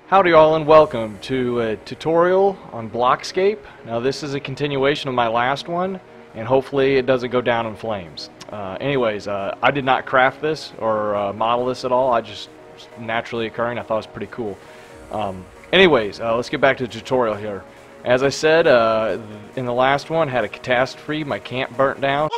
Howdy all and welcome to a tutorial on Blockscape. Now this is a continuation of my last one and hopefully it doesn't go down in flames. I did not craft this or model this at all. I just naturally occurring. I thought it was pretty cool. Let's get back to the tutorial here. As I said in the last one, had a catastrophe. My camp burnt down.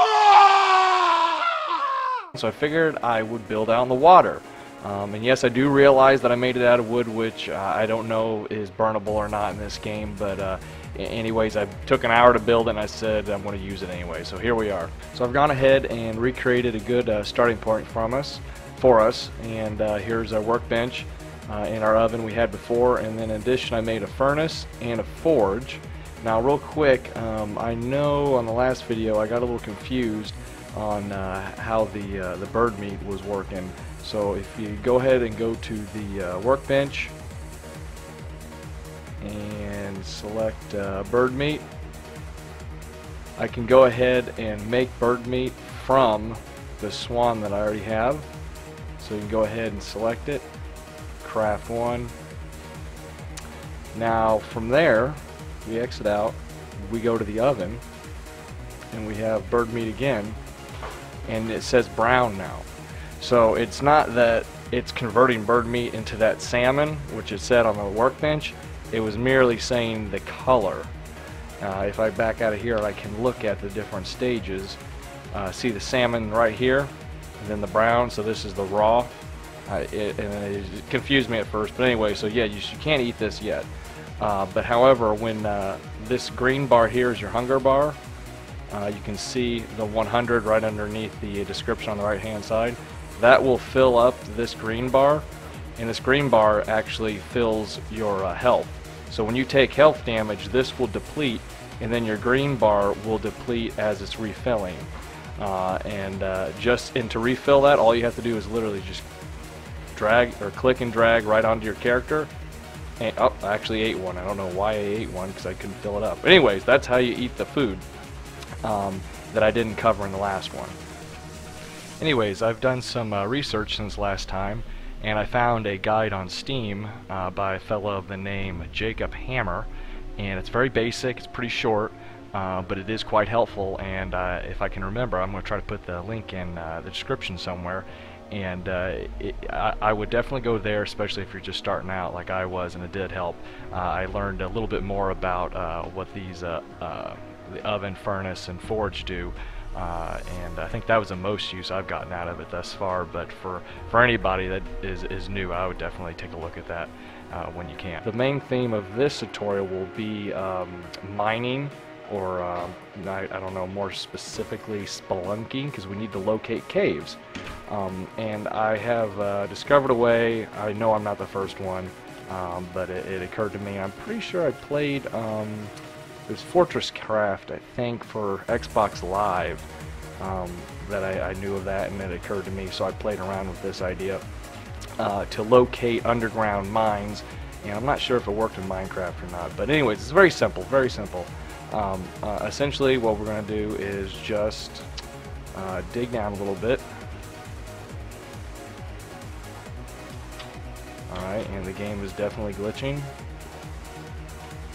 So I figured I would build out in the water. And yes, I do realize that I made it out of wood, which I don't know is burnable or not in this game, but anyways, I took an hour to build it and I said I'm going to use it anyway, so here we are. So I've gone ahead and recreated a good starting point for us, and here's our workbench and our oven we had before, and then in addition I made a furnace and a forge. Now real quick, I know on the last video I got a little confused on how the bird meat was working. So if you go ahead and go to the workbench and select bird meat, I can go ahead and make bird meat from the swan that I already have. So you can go ahead and select it, craft one. Now from there, we exit out, we go to the oven, and we have bird meat again, and it says brown now. So it's not that it's converting bird meat into that salmon, which it said on the workbench. It was merely saying the color. If I back out of here, I can look at the different stages. See the salmon right here, and then the brown. So this is the raw. It confused me at first, but anyway. So yeah, you can't eat this yet. But however, when this green bar here is your hunger bar, you can see the 100 right underneath the description on the right-hand side. That will fill up this green bar, and this green bar actually fills your health. So when you take health damage, this will deplete, and then your green bar will deplete as it's refilling. And to refill that, all you have to do is literally just drag or click and drag right onto your character. And, oh, I actually ate one. I don't know why I ate one because I couldn't fill it up. But anyways, that's how you eat the food that I didn't cover in the last one. Anyways, I've done some research since last time, and I found a guide on Steam by a fellow of the name Jacob Hammer, and it's very basic, it's pretty short, but it is quite helpful, and if I can remember, I'm going to try to put the link in the description somewhere, and I would definitely go there, especially if you're just starting out like I was, and it did help. I learned a little bit more about what these the oven, furnace, and forge do. And I think that was the most use I've gotten out of it thus far, but for anybody that is new, I would definitely take a look at that when you can. The main theme of this tutorial will be mining, or I don't know, more specifically spelunking, because we need to locate caves. And I have discovered a way. I know I'm not the first one, but it occurred to me. I'm pretty sure I played there's Fortress Craft, I think, for Xbox Live, that I knew of that, and it occurred to me, so I played around with this idea to locate underground mines, and I'm not sure if it worked in Minecraft or not, but anyways, it's very simple, very simple. Essentially what we're going to do is just dig down a little bit. Alright, and the game is definitely glitching.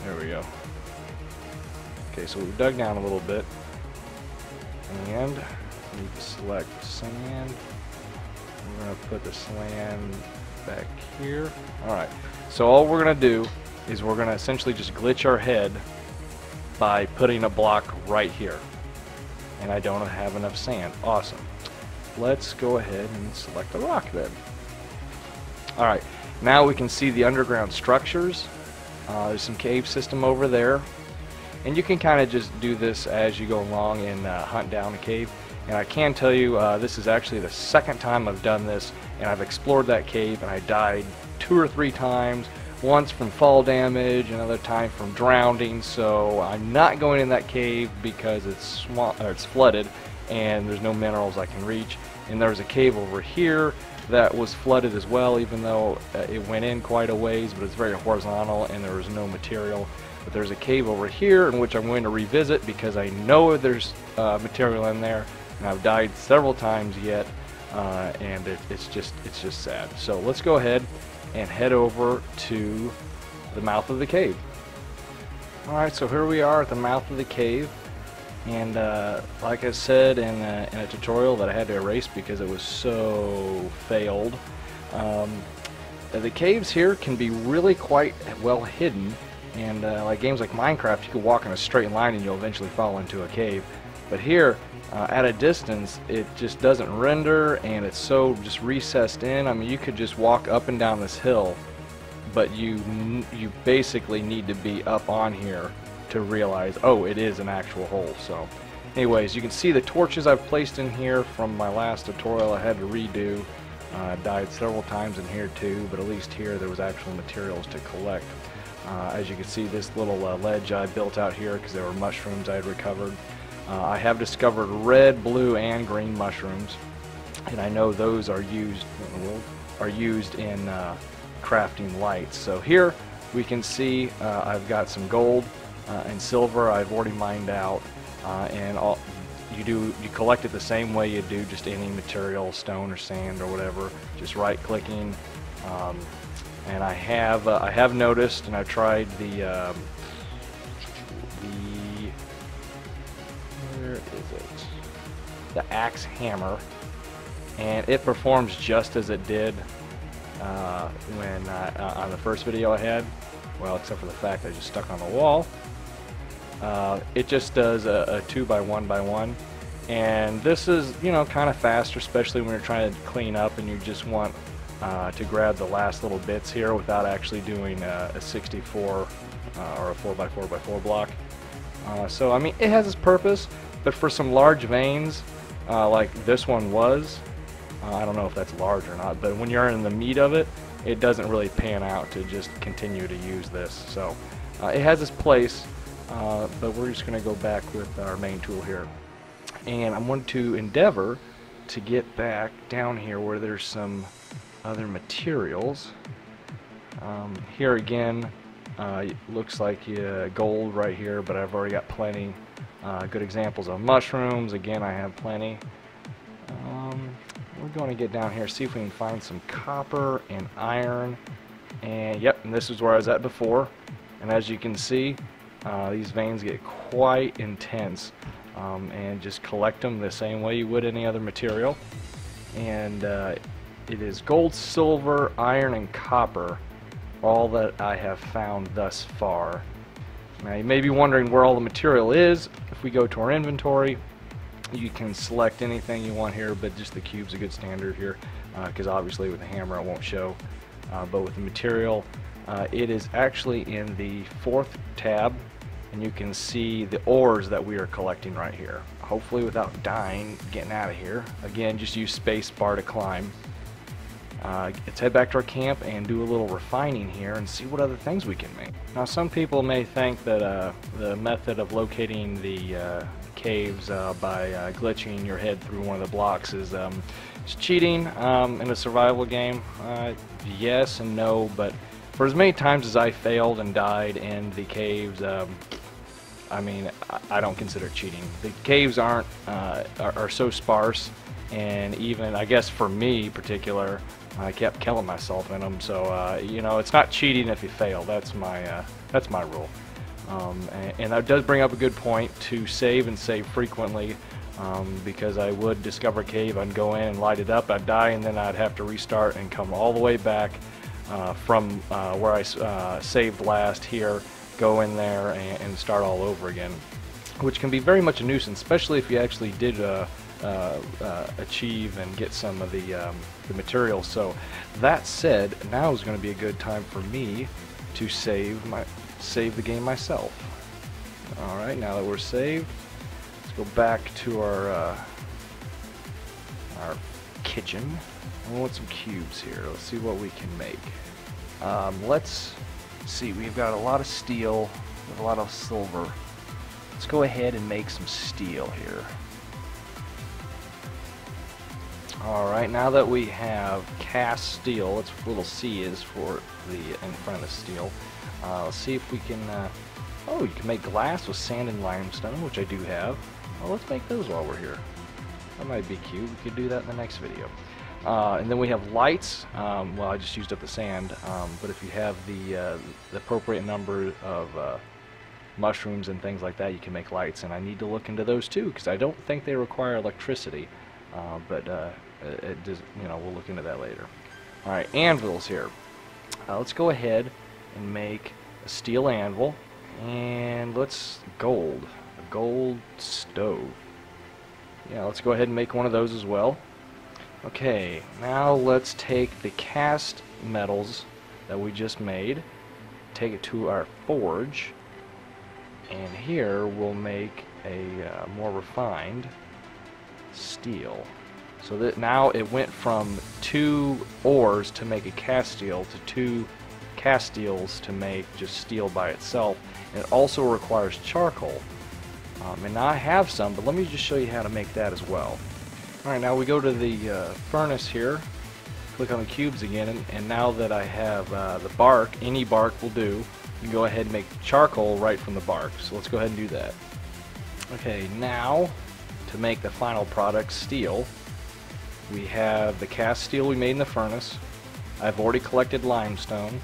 There we go. Okay, so we've dug down a little bit, and we need to select sand. We're going to put the sand back here. Alright, so all we're going to do is we're going to essentially just glitch our head by putting a block right here. And I don't have enough sand. Awesome. Let's go ahead and select a rock then. Alright, now we can see the underground structures. There's some cave system over there. And you can kind of just do this as you go along and hunt down a cave. And I can tell you, this is actually the second time I've done this, and I've explored that cave, and I died 2 or 3 times. Once from fall damage, another time from drowning. So I'm not going in that cave because it's flooded, and there's no minerals I can reach. And there's a cave over here that was flooded as well, even though it went in quite a ways, but it's very horizontal, and there was no material. But there's a cave over here in which I'm going to revisit because I know there's material in there, and I've died several times yet, and it's just sad. So let's go ahead and head over to the mouth of the cave. Alright, so here we are at the mouth of the cave, and like I said in a tutorial that I had to erase because it was so failed, the caves here can be really quite well hidden, and like games like Minecraft, you can walk in a straight line and you'll eventually fall into a cave. But here, at a distance, it just doesn't render, and it's so just recessed in. I mean, you could just walk up and down this hill, but you basically need to be up on here to realize, oh, it is an actual hole. So anyways, you can see the torches I've placed in here from my last tutorial. I had to redo. Died several times in here too, but at least here there was actual materials to collect. As you can see, this little ledge I built out here because there were mushrooms I had recovered. I have discovered red, blue, and green mushrooms, and I know those are used in crafting lights. So here we can see I've got some gold and silver I've already mined out, and you collect it the same way you do just any material, stone or sand or whatever, just right clicking. And I have noticed, and I've tried the where is it? The axe hammer, and it performs just as it did when on the first video I had. Well, except for the fact I just stuck on the wall. It just does a 2 by 1 by 1, and this is, you know, kind of faster, especially when you're trying to clean up and you just want to grab the last little bits here without actually doing a 64 or a 4 by 4 by 4 block. So I mean, it has its purpose, but for some large veins like this one was, I don't know if that's large or not, but when you're in the meat of it, it doesn't really pan out to just continue to use this. So it has its place. But we're just going to go back with our main tool here, and I'm going to endeavor to get back down here where there's some other materials. Here again, looks like gold right here, but I've already got plenty. Good examples of mushrooms. Again, I have plenty. We're going to get down here, see if we can find some copper and iron. And yep, and this is where I was at before. And as you can see, these veins get quite intense, and just collect them the same way you would any other material. And it is gold, silver, iron, and copper, all that I have found thus far. Now you may be wondering where all the material is. If we go to our inventory, you can select anything you want here, but just the cube's a good standard here, because obviously with the hammer it won't show. But with the material, it is actually in the 4th tab, and you can see the ores that we are collecting right here. Hopefully without dying, getting out of here. Again, just use space bar to climb. Let's head back to our camp and do a little refining here and see what other things we can make. Now some people may think that the method of locating the caves by glitching your head through one of the blocks is cheating in a survival game. Yes and no, but for as many times as I failed and died in the caves, I mean, I don't consider it cheating. The caves are so sparse, and even, I guess for me in particular, I kept killing myself in them. So you know, it's not cheating if you fail. That's my rule. And that does bring up a good point to save and save frequently, because I would discover a cave, I'd go in and light it up, I'd die, and then I'd have to restart and come all the way back from where I saved last here, go in there and start all over again, which can be very much a nuisance, especially if you actually did achieve and get some of the materials. So that said, now is going to be a good time for me to save the game myself. Alright, now that we're saved, let's go back to our kitchen. I want some cubes here. Let's see what we can make. Let's see, we've got a lot of steel with a lot of silver. Let's go ahead and make some steel here. Alright, now that we have cast steel, that's what little C is for the in front of steel. Let's see if we can, oh, you can make glass with sand and limestone, which I do have. Well, let's make those while we're here. That might be cute. We could do that in the next video. And then we have lights. Well, I just used up the sand, but if you have the appropriate number of mushrooms and things like that, you can make lights. And I need to look into those too, because I don't think they require electricity. But it does, you know, we'll look into that later. All right, anvils here. Let's go ahead and make a steel anvil, and let's a gold stove. Yeah, let's go ahead and make one of those as well. Okay, now let's take the cast metals that we just made, take it to our forge, and here we'll make a more refined steel. So that now it went from 2 ores to make a cast steel to 2 cast steels to make just steel by itself. And it also requires charcoal. And now I have some, but let me just show you how to make that as well. Alright, now we go to the furnace here, click on the cubes again, and now that I have the bark, any bark will do, you can go ahead and make charcoal right from the bark. So let's go ahead and do that. Okay, now to make the final product, steel, we have the cast steel we made in the furnace. I've already collected limestone,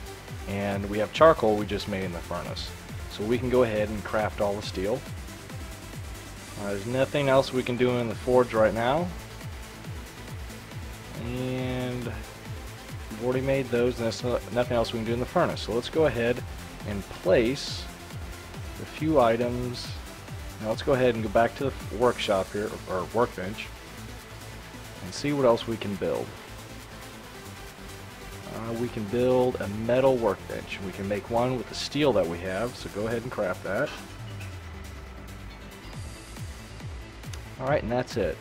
and we have charcoal we just made in the furnace. So we can go ahead and craft all the steel. There's nothing else we can do in the forge right now. And we've already made those, and there's nothing else we can do in the furnace. So let's go ahead and place a few items. Now let's go ahead and go back to the workshop here, or workbench, and see what else we can build. We can build a metal workbench. We can make one with the steel that we have, so go ahead and craft that. Alright, and that's it.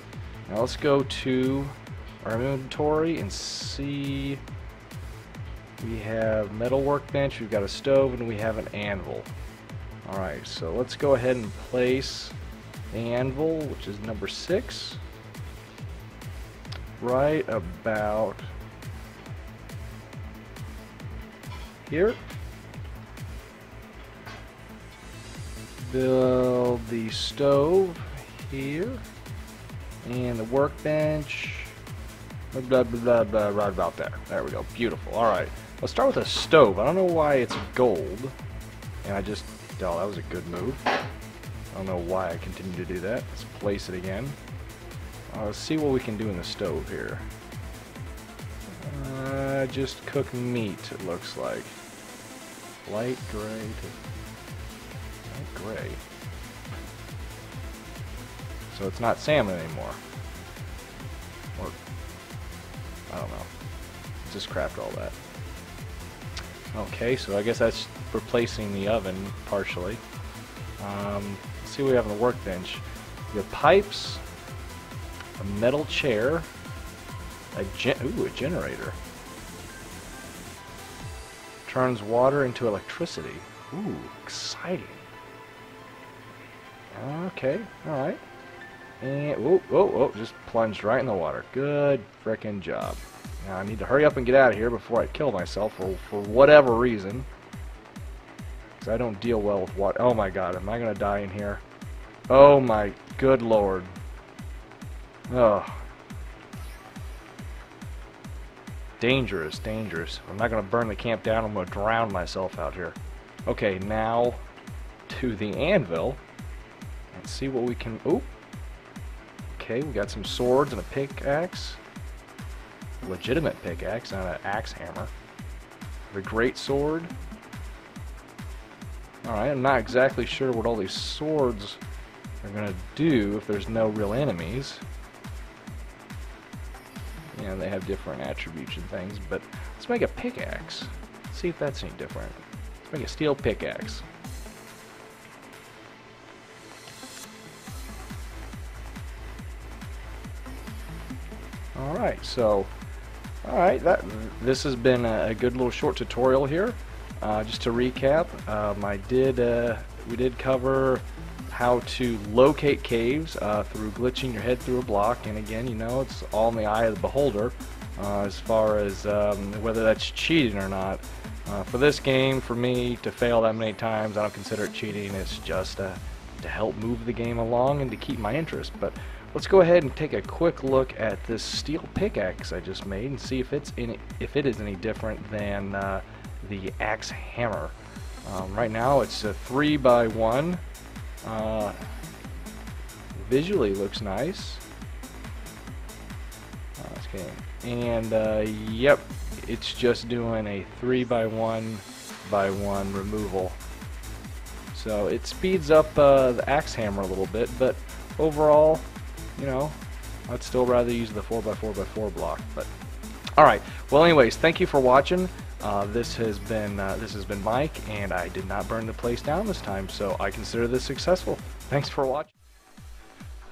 Now let's go to our inventory and see. We have metal workbench, we've got a stove, and we have an anvil. Alright, so let's go ahead and place the anvil, which is number 6, right about here. Build the stove here, and the workbench blah blah blah blah right about there. There we go. Beautiful. Alright, let's start with a stove. I don't know why it's gold, and I just, oh, that was a good move. I don't know why I continue to do that. Let's place it again. Let's see what we can do in the stove here. Just cook meat, it looks like. Light gray to light gray. So it's not salmon anymore. Or, I don't know. Let's just craft all that. Okay, so I guess that's replacing the oven partially. Let's see what we have on the workbench. We have pipes, a metal chair, a generator. Turns water into electricity. Ooh, exciting. Okay, alright. And, whoa, just plunged right in the water. Good frickin' job. Now I need to hurry up and get out of here before I kill myself for whatever reason. Because I don't deal well with water. Oh my god, am I going to die in here? Oh my good lord. Oh. Dangerous, dangerous. I'm not going to burn the camp down. I'm going to drown myself out here. Okay, now to the anvil. And see what we can... Oh. Okay, we got some swords and a pickaxe. Legitimate pickaxe, not an axe hammer. A great sword. Alright, I'm not exactly sure what all these swords are going to do if there's no real enemies. Yeah, they have different attributes and things, but let's make a pickaxe. Let's see if that's any different. Let's make a steel pickaxe. Alright, so this has been a good little short tutorial here. Just to recap, we did cover how to locate caves through glitching your head through a block, and again, you know, it's all in the eye of the beholder as far as whether that's cheating or not. For this game, for me to fail that many times, I don't consider it cheating. It's just to help move the game along and to keep my interest. But let's go ahead and take a quick look at this steel pickaxe I just made and see if it is any different than the axe hammer. Right now it's a 3x1. Visually looks nice. Okay. And yep, it's just doing a 3x1 removal. So it speeds up the axe hammer a little bit, but overall, you know, I'd still rather use the 4x4x4 block. But all right. Well, anyways, thank you for watching. This has been Mike, and I did not burn the place down this time, so I consider this successful. Thanks for watching.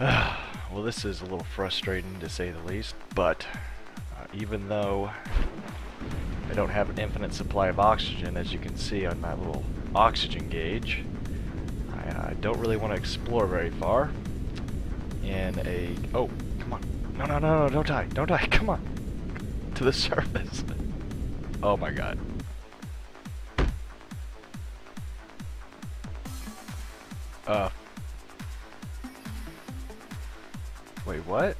Well, this is a little frustrating to say the least, but even though I don't have an infinite supply of oxygen, as you can see on my little oxygen gauge, I don't really want to explore very far in a... Oh, come on. No, no, no, no, don't die. Don't die. Come on. To the surface. Oh my god. Wait, what?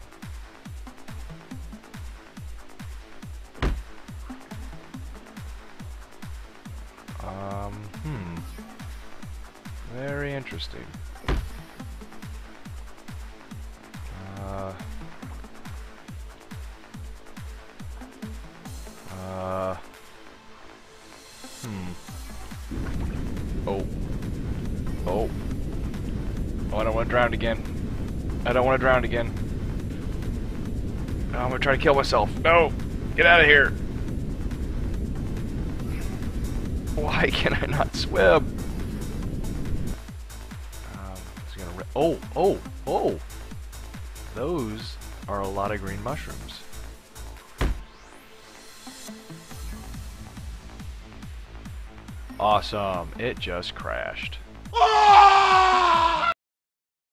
Very interesting. Oh. Oh. Oh, I don't want to drown again. I don't want to drown again. No, I'm gonna try to kill myself. No! Get out of here! Why can I not swim? Oh, oh, oh! Those are a lot of green mushrooms. Awesome. It just crashed.